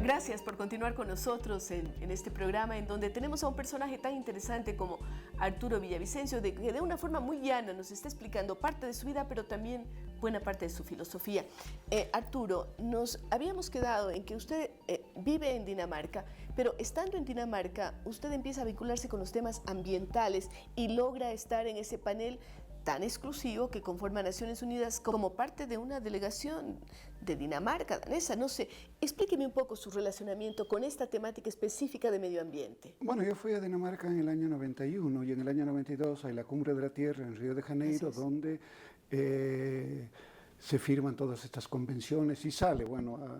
Gracias por continuar con nosotros en este programa en donde tenemos a un personaje tan interesante como Arturo Villavicencio, que de una forma muy llana nos está explicando parte de su vida, pero también buena parte de su filosofía. Arturo, nos habíamos quedado en que usted vive en Dinamarca, pero estando en Dinamarca, usted empieza a vincularse con los temas ambientales y logra estar en ese panel tan exclusivo que conforma Naciones Unidas como parte de una delegación de Dinamarca, danesa. No sé, explíqueme un poco su relacionamiento con esta temática específica de medio ambiente. Bueno, yo fui a Dinamarca en el año 91 y en el año 92 hay la Cumbre de la Tierra en Río de Janeiro, donde se firman todas estas convenciones y sale, bueno, a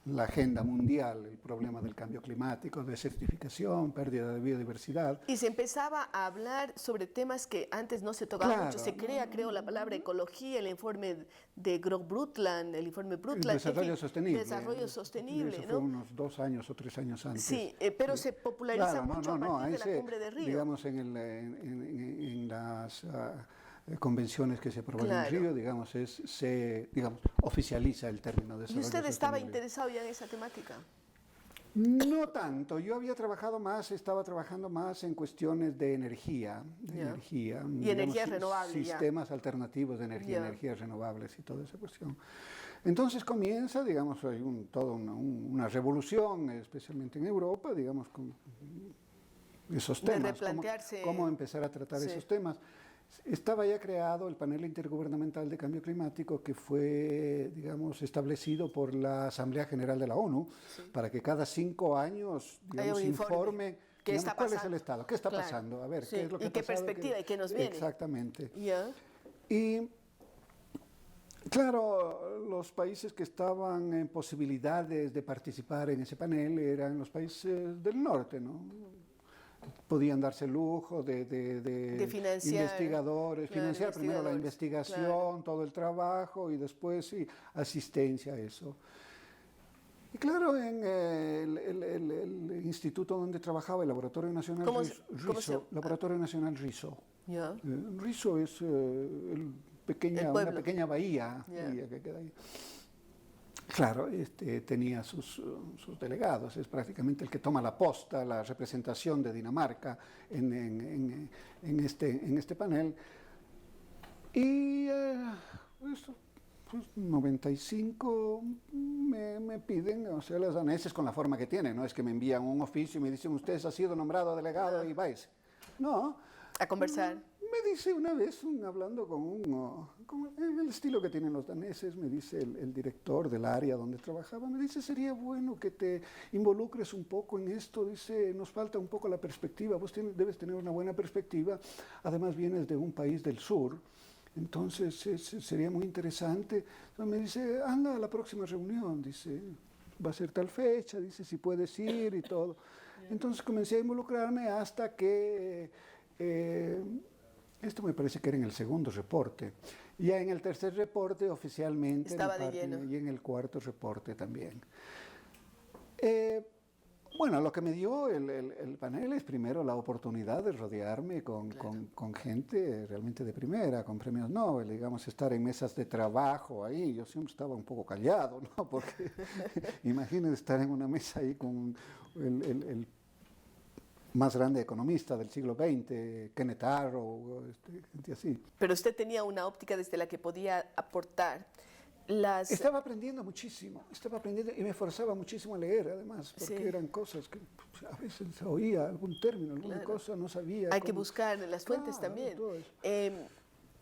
la agenda mundial el problema del cambio climático, desertificación, pérdida de biodiversidad. Y se empezaba a hablar sobre temas que antes no se tocaban mucho. Se crea, creo, la palabra ecología, el informe de Brundtland, el informe Brundtland. Desarrollo sostenible. Desarrollo sostenible, eso fue unos 2 años o 3 años antes. Sí, pero se populariza mucho a partir de la Cumbre de Río. Digamos, en las convenciones que se aprobaron en Río, digamos, se oficializa el término de desarrollo sostenible. ¿Y usted estaba sostenible. interesado ya en esa temática? No tanto, yo estaba trabajando más en cuestiones de energía, y digamos, energías renovables, sistemas alternativos de energía, energías renovables y toda esa cuestión. Entonces comienza, digamos, hay toda una revolución, especialmente en Europa, digamos, con esos temas, de replantearse, cómo empezar a tratar esos temas. Estaba ya creado el panel intergubernamental de cambio climático que fue, digamos, establecido por la Asamblea General de la ONU para que cada 5 años, digamos, informe cuál es el estado, qué está pasando, a ver, qué es lo que ha pasado. Y qué perspectiva y qué nos viene. Exactamente. Y claro, los países que estaban en posibilidades de participar en ese panel eran los países del norte, ¿no? Podían darse el lujo de financiar, investigadores, financiar primero la investigación, todo el trabajo y después asistencia a eso. Y claro, en el instituto donde trabajaba, el Laboratorio Nacional RISO, Laboratorio Nacional RISO. RISO es una pequeña bahía que queda ahí. Claro, tenía sus delegados, es prácticamente el que toma la posta, la representación de Dinamarca en este panel. Y pues 95 me piden, o sea, los daneses con la forma que tienen, no es que me envían un oficio y me dicen, usted ha sido nombrado delegado y vais. No. A conversar. Me dice una vez, hablando con el estilo que tienen los daneses, me dice el director del área donde trabajaba, me dice, sería bueno que te involucres un poco en esto, dice, nos falta un poco la perspectiva, vos debes tener una buena perspectiva, además vienes de un país del sur, entonces sería muy interesante. Entonces me dice, anda a la próxima reunión, dice, va a ser tal fecha, dice, si puedes ir y todo. Entonces comencé a involucrarme hasta que... esto me parece que era en el segundo reporte. Ya en el tercer reporte oficialmente, estaba de lleno. Y en el cuarto reporte también. Bueno, lo que me dio el panel es primero la oportunidad de rodearme con gente realmente de primera, con premios Nobel, digamos, estar en mesas de trabajo ahí. Yo siempre estaba un poco callado, ¿no? Porque imagínense estar en una mesa ahí con el más grande economista del siglo XX, Kenneth Arrow, gente así. Pero usted tenía una óptica desde la que podía aportar. Estaba aprendiendo muchísimo, y me forzaba muchísimo a leer, además, porque eran cosas que a veces oía algún término, alguna cosa, no sabía. Hay que buscar las fuentes también.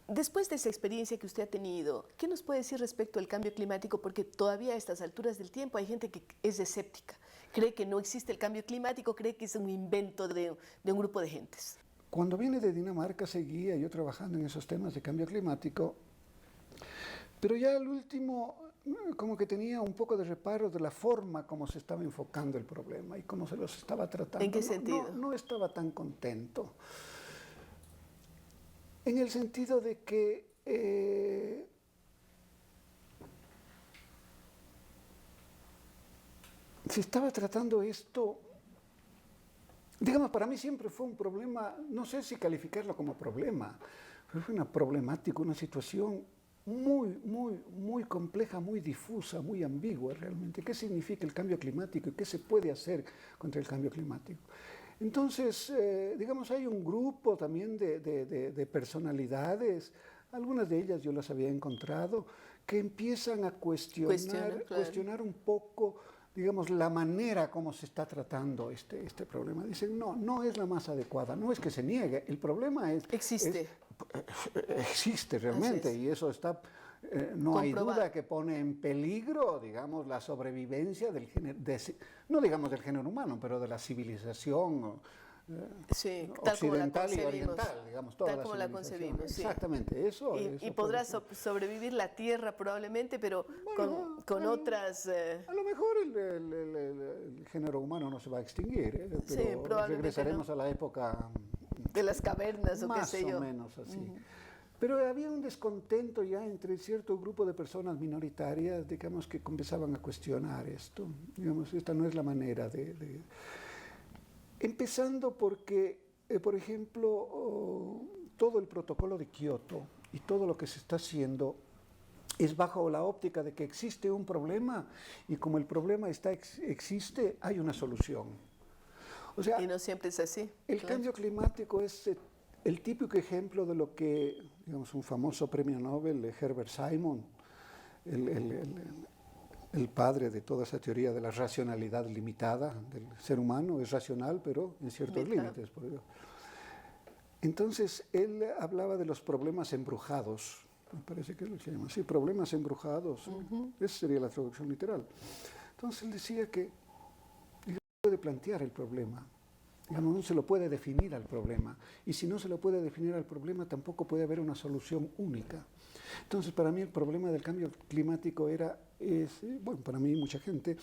Después de esa experiencia que usted ha tenido, ¿qué nos puede decir respecto al cambio climático? Porque todavía a estas alturas del tiempo hay gente que es escéptica, cree que no existe el cambio climático, cree que es un invento de un grupo de gentes. Cuando vine de Dinamarca seguía yo trabajando en esos temas de cambio climático, pero ya al último como que tenía un poco de reparo de la forma como se estaba enfocando el problema y cómo se los estaba tratando. ¿En qué sentido? No estaba tan contento. En el sentido de que se estaba tratando esto, digamos, para mí siempre fue un problema, no sé si calificarlo como problema, pero fue una problemática, una situación muy compleja, muy difusa, muy ambigua realmente. ¿Qué significa el cambio climático y qué se puede hacer contra el cambio climático? Entonces, digamos, hay un grupo también de personalidades, algunas de ellas yo las había encontrado, que empiezan a cuestionar un poco, digamos, la manera como se está tratando este problema. Dicen, no es la más adecuada, no es que se niegue, el problema existe realmente y eso está, no hay duda que pone en peligro, digamos, la sobrevivencia del género, no digamos del género humano, pero de la civilización occidental y oriental, digamos, toda tal como la concebimos. Sí. Exactamente, eso. Y podrá sobrevivir la Tierra probablemente, pero bueno, con otras... A lo mejor el género humano no se va a extinguir, pero regresaremos a la época de las cavernas o qué sé yo. Más o menos así. Pero había un descontento ya entre cierto grupo de personas minoritarias, digamos, que empezaban a cuestionar esto. Digamos, esta no es la manera de... Empezando porque, por ejemplo, todo el protocolo de Kioto y todo lo que se está haciendo es bajo la óptica de que existe un problema y como el problema existe, hay una solución. O sea, y no siempre es así. El cambio climático es el típico ejemplo de lo que, digamos, un famoso premio Nobel, Herbert Simon, el padre de toda esa teoría de la racionalidad limitada del ser humano, es racional, pero en ciertos límites. Entonces, él hablaba de los problemas embrujados, me parece que es lo que se llama así, problemas embrujados, esa sería la traducción literal. Entonces, él decía que no se puede plantear el problema, digamos, no se lo puede definir al problema, y si no se lo puede definir al problema, tampoco puede haber una solución única. Entonces, para mí el problema del cambio climático bueno, para mí mucha gente,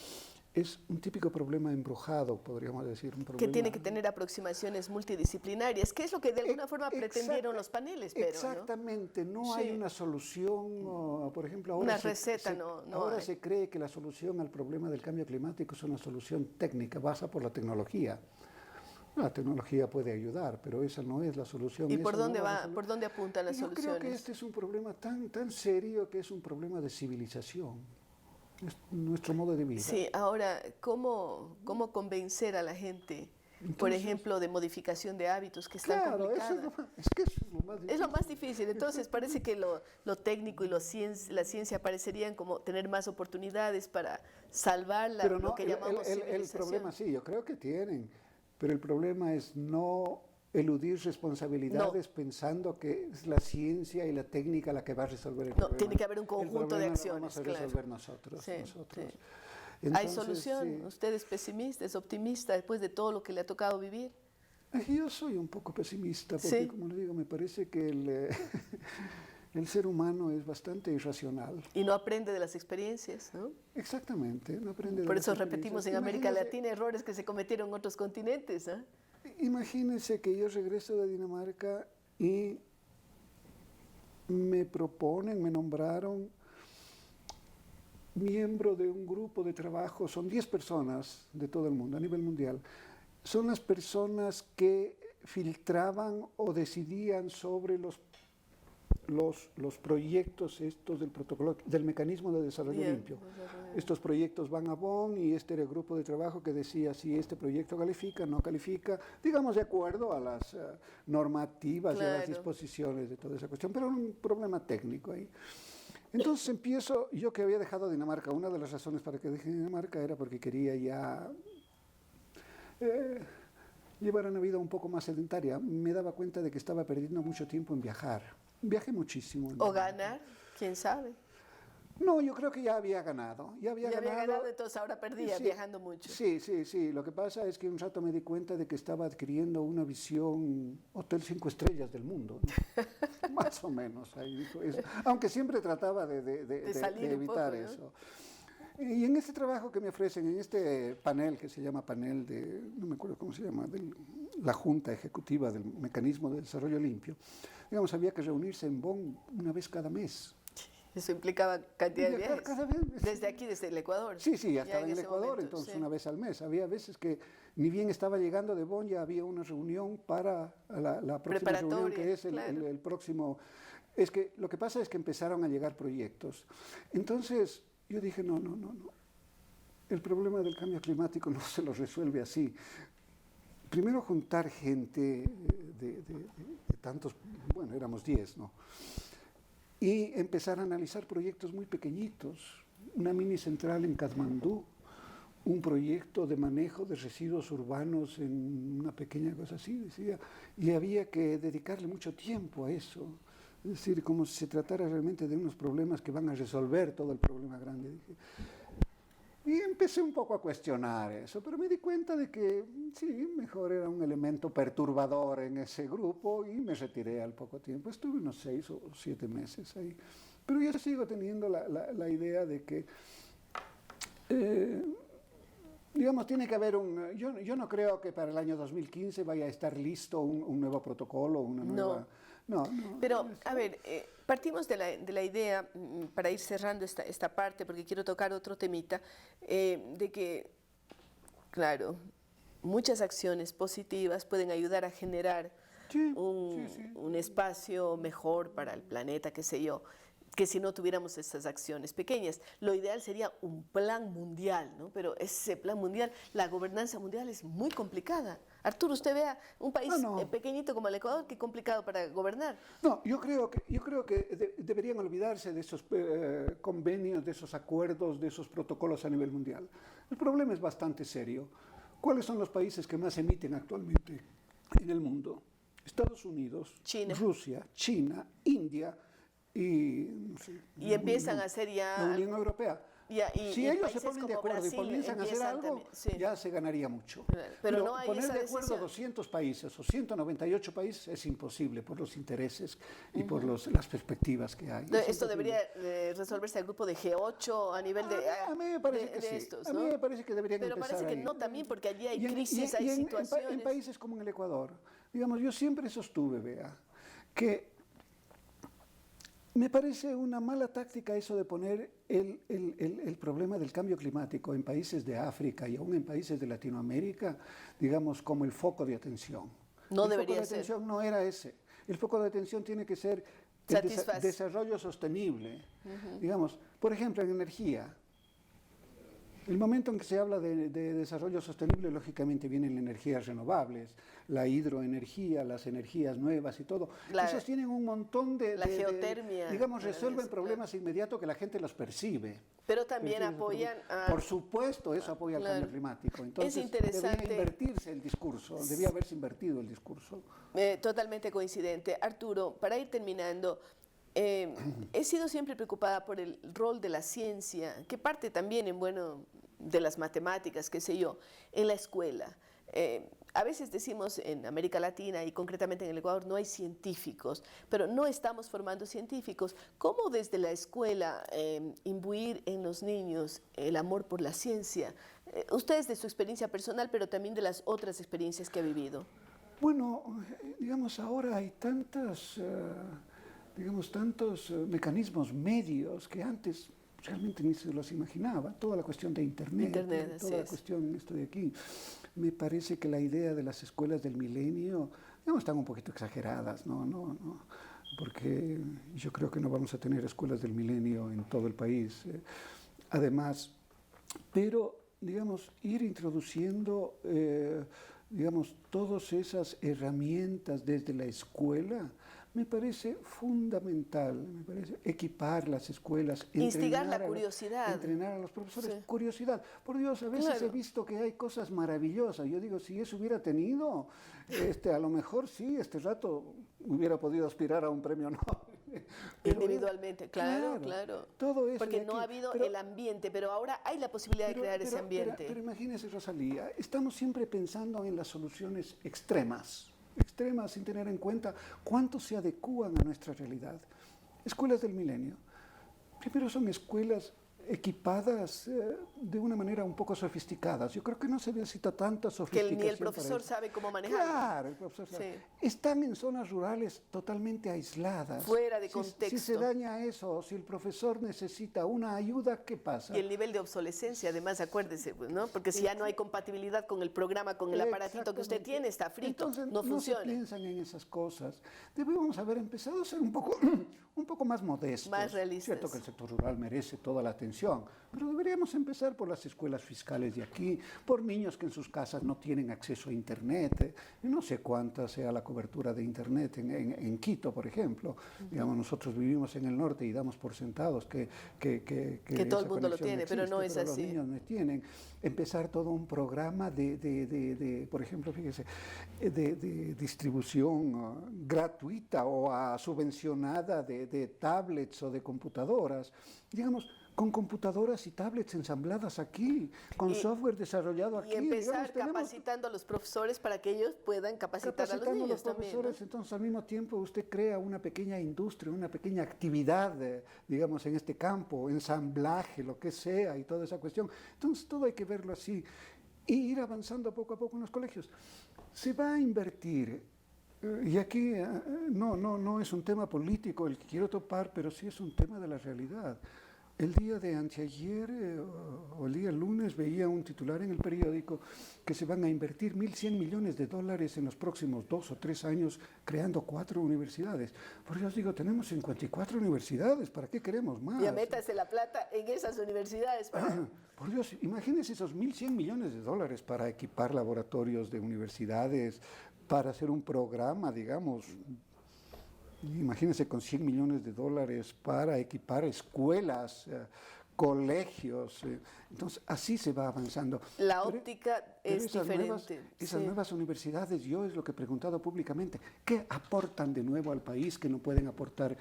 es un típico problema embrujado, podríamos decir. Un problema que tiene que tener aproximaciones multidisciplinarias, que es lo que de alguna forma pretendieron los paneles. Pero, exactamente, no hay una solución, por ejemplo, ahora, una receta, ahora se cree que la solución al problema del cambio climático es una solución técnica, basada por la tecnología. La tecnología puede ayudar, pero esa no es la solución. ¿Y por dónde por dónde apuntan las soluciones? Yo creo que este es un problema tan serio que es un problema de civilización, es nuestro modo de vida. Sí, ahora, ¿cómo convencer a la gente, entonces, por ejemplo, de modificación de hábitos, que es tan complicado? Es que eso es lo más difícil. Es lo más difícil. Entonces parece que lo técnico y la ciencia parecerían como tener más oportunidades para salvar pero no, lo que llamamos civilización. El problema sí, yo creo que tienen. Pero el problema es no eludir responsabilidades pensando que es la ciencia y la técnica la que va a resolver el problema. No, tiene que haber un conjunto de acciones. Lo vamos a resolver nosotros. Sí. Entonces, ¿hay solución? Sí. ¿Usted es pesimista, es optimista después de todo lo que le ha tocado vivir? Yo soy un poco pesimista porque, como le digo, me parece que el ser humano es bastante irracional. Y no aprende de las experiencias, ¿no? Exactamente, no aprende de Por eso repetimos en América Latina errores que se cometieron en otros continentes, ¿eh? Imagínense que yo regreso de Dinamarca y me nombraron miembro de un grupo de trabajo, son 10 personas de todo el mundo, a nivel mundial. Son las personas que filtraban o decidían sobre los proyectos estos del protocolo, del mecanismo de desarrollo limpio. Estos proyectos van a Bonn y este era el grupo de trabajo que decía si este proyecto califica, no califica, digamos de acuerdo a las normativas y a las disposiciones de toda esa cuestión, pero un problema técnico ahí. Entonces yo que había dejado Dinamarca, una de las razones para que dejé Dinamarca era porque quería ya llevar una vida un poco más sedentaria. Me daba cuenta de que estaba perdiendo mucho tiempo en viajar. Viajé muchísimo. ¿O ganar? ¿Quién sabe? No, yo creo que ya había ganado. Ya había ganado, entonces ahora perdía viajando mucho. Sí. Lo que pasa es que un rato me di cuenta de que estaba adquiriendo una visión Hotel 5 estrellas del mundo, ¿no? Más o menos. Ahí dijo eso. Aunque siempre trataba de evitar eso. Y en este trabajo que me ofrecen, en este panel que se llama panel no me acuerdo cómo se llama, de la Junta Ejecutiva del Mecanismo de Desarrollo Limpio, digamos, había que reunirse en Bonn una vez cada mes. Eso implicaba cantidad de viajes. Cada vez. Desde aquí, desde el Ecuador. Sí, ya estaba en el Ecuador, momento, entonces una vez al mes. Había veces que ni bien estaba llegando de Bonn, ya había una reunión para la próxima reunión, que es el próximo. Es que lo que pasa es que empezaron a llegar proyectos. Entonces yo dije, no. El problema del cambio climático no se lo resuelve así. Primero juntar gente de tantos, bueno, éramos 10, ¿no? Y empezar a analizar proyectos muy pequeñitos. Una mini central en Katmandú, un proyecto de manejo de residuos urbanos en una pequeña cosa así, decía, y había que dedicarle mucho tiempo a eso. Es decir, como si se tratara realmente de unos problemas que van a resolver todo el problema grande. Dije. Y empecé un poco a cuestionar eso, pero me di cuenta de que sí, mejor era un elemento perturbador en ese grupo y me retiré al poco tiempo. Estuve unos 6 o 7 meses ahí. Pero yo sigo teniendo la idea de que, digamos, tiene que haber yo no creo que para el año 2015 vaya a estar listo un nuevo protocolo, una nueva. No. Pero, a ver, partimos de la idea, para ir cerrando esta parte, porque quiero tocar otro temita, de que, claro, muchas acciones positivas pueden ayudar a generar un espacio mejor para el planeta, qué sé yo, que si no tuviéramos estas acciones pequeñas. Lo ideal sería un plan mundial, ¿no? Pero ese plan mundial, la gobernanza mundial es muy complicada. Arturo, usted vea un país pequeñito como el Ecuador, qué complicado para gobernar. No, yo creo que deberían olvidarse de esos convenios, de esos acuerdos, de esos protocolos a nivel mundial. El problema es bastante serio. ¿Cuáles son los países que más emiten actualmente en el mundo? Estados Unidos, China. Rusia, China, India y, no sé, y empiezan a hacer ya la Unión Europea. Si ellos se ponen de acuerdo y comienzan a hacer algo, también, sí, ya se ganaría mucho. Pero no hay poner esa de acuerdo decisión. 200 países o 198 países es imposible por los intereses y por las perspectivas que hay. Esto debería resolverse al grupo de G8 a nivel a mí me parece que sí. estos, ¿no? A mí me parece que deberían Pero empezar parece que ahí. no también, porque allí hay crisis, hay situaciones. En países como en el Ecuador, digamos, yo siempre sostuve, vea, que me parece una mala táctica eso de poner el problema del cambio climático en países de África y aún en países de Latinoamérica, digamos, como el foco de atención. No El foco debería de atención no era ese. El foco de atención tiene que ser el desarrollo sostenible. Digamos, por ejemplo, en energía. El momento en que se habla de desarrollo sostenible, lógicamente vienen las energías renovables, la hidroenergía, las energías nuevas y todo. Esos tienen un montón de... La geotermia. Digamos, resuelven problemas inmediatos que la gente los percibe. Pero también apoyan a... Por supuesto, eso apoya el cambio climático. Entonces, es interesante. Debía invertirse el discurso, debía haberse invertido el discurso. Totalmente coincidente. Arturo, para ir terminando... he sido siempre preocupada por el rol de la ciencia, que parte también de las matemáticas, qué sé yo, en la escuela. A veces decimos en América Latina y concretamente en el Ecuador no hay científicos, pero no estamos formando científicos. ¿Cómo desde la escuela imbuir en los niños el amor por la ciencia? Ustedes de su experiencia personal, pero también de las otras experiencias que ha vivido. Bueno, digamos, ahora hay tantos mecanismos, medios que antes realmente ni se los imaginaba. Toda la cuestión de Internet toda la cuestión esto de aquí. Me parece que la idea de las escuelas del milenio, digamos, están un poquito exageradas, ¿no? Porque yo creo que no vamos a tener escuelas del milenio en todo el país. Además, pero, digamos, ir introduciendo, digamos, todas esas herramientas desde la escuela, me parece fundamental, me parece equipar las escuelas, instigar la curiosidad, entrenar a los profesores, curiosidad. Por Dios, a veces he visto que hay cosas maravillosas. Yo digo, si eso hubiera tenido, a lo mejor sí, este rato hubiera podido aspirar a un premio Nobel. Individualmente, claro. Todo eso porque no ha habido el ambiente, pero ahora hay la posibilidad de crear ese ambiente. Pero imagínese, Rosalía, estamos siempre pensando en las soluciones extremas sin tener en cuenta cuánto se adecúan a nuestra realidad. Escuelas del milenio. Primero son escuelas equipadas de una manera un poco sofisticadas. Yo creo que no se necesita tanta sofisticación. Que ni el profesor sabe cómo manejarlo. Claro, el profesor sabe. Sí. Están en zonas rurales totalmente aisladas. Fuera de contexto. Si se daña eso, si el profesor necesita una ayuda, ¿qué pasa? Y el nivel de obsolescencia, además, acuérdese, ¿no? Porque si ya no hay compatibilidad con el programa, con el aparatito que usted tiene, está frito, entonces, no funciona. No se piensan en esas cosas. Debemos haber empezado a ser un poco más modestos. Más realistas. Es cierto que el sector rural merece toda la atención, pero deberíamos empezar por las escuelas fiscales de aquí, por niños que en sus casas no tienen acceso a Internet. Y no sé cuánta sea la cobertura de Internet en Quito, por ejemplo. Digamos, nosotros vivimos en el norte y damos por sentados que todo el mundo lo tiene, pero no es así. Los niños no tienen. Empezar todo un programa por ejemplo, fíjese, de distribución gratuita o subvencionada de tablets o de computadoras. Digamos, con computadoras y tablets ensambladas aquí, con software desarrollado aquí. Y empezar capacitando a los profesores para que ellos puedan capacitar a los niños también, ¿no? Entonces, al mismo tiempo, usted crea una pequeña industria, una pequeña actividad, digamos, en este campo, ensamblaje, lo que sea, y toda esa cuestión. Entonces, todo hay que verlo así y ir avanzando poco a poco en los colegios. Se va a invertir. Y aquí no es un tema político el que quiero topar, pero sí es un tema de la realidad. El día de anteayer o el día lunes veía un titular en el periódico que se van a invertir $1.100 millones en los próximos 2 o 3 años creando 4 universidades. Por eso os digo, tenemos 54 universidades, ¿para qué queremos más? Ya métase la plata en esas universidades. Por Dios, imagínense esos $1.100 millones para equipar laboratorios de universidades, para hacer un programa, digamos. Imagínense con $100 millones para equipar escuelas, colegios. Entonces, así se va avanzando. La óptica es diferente. Esas nuevas universidades, yo es lo que he preguntado públicamente, ¿qué aportan de nuevo al país que no pueden aportar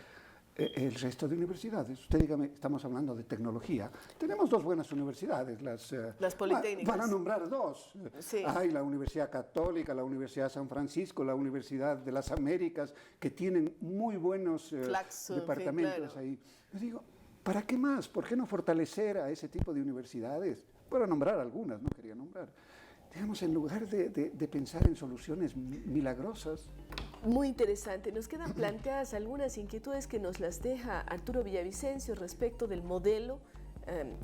el resto de universidades? Usted dígame, estamos hablando de tecnología. Tenemos 2 buenas universidades, las politécnicas. Van a nombrar 2. Sí. Hay la Universidad Católica, la Universidad de San Francisco, la Universidad de las Américas, que tienen muy buenos departamentos, en fin, claro. Ahí. Yo digo, ¿para qué más? ¿Por qué no fortalecer a ese tipo de universidades? Para nombrar algunas, no quería nombrar. Digamos, en lugar de pensar en soluciones milagrosas. Muy interesante. Nos quedan planteadas algunas inquietudes que nos las deja Arturo Villavicencio respecto del modelo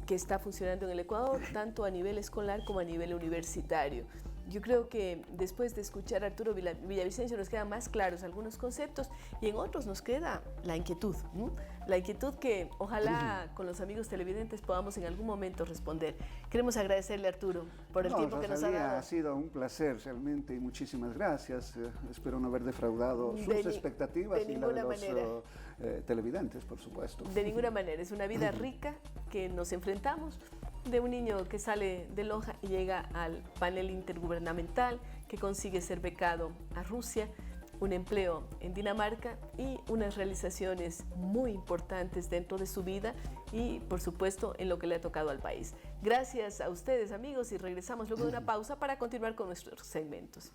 que está funcionando en el Ecuador, tanto a nivel escolar como a nivel universitario. Yo creo que después de escuchar a Arturo Villavicencio nos quedan más claros algunos conceptos y en otros nos queda la inquietud, ¿no? La inquietud que ojalá con los amigos televidentes podamos en algún momento responder. Queremos agradecerle a Arturo por el tiempo que nos ha dado. Ha sido un placer realmente y muchísimas gracias. Espero no haber defraudado sus expectativas y la de los televidentes, por supuesto. De ninguna manera, es una vida rica que nos enfrentamos, de un niño que sale de Loja y llega al panel intergubernamental, que consigue ser becado a Rusia, un empleo en Dinamarca y unas realizaciones muy importantes dentro de su vida y, por supuesto, en lo que le ha tocado al país. Gracias a ustedes, amigos, y regresamos luego de una pausa para continuar con nuestros segmentos.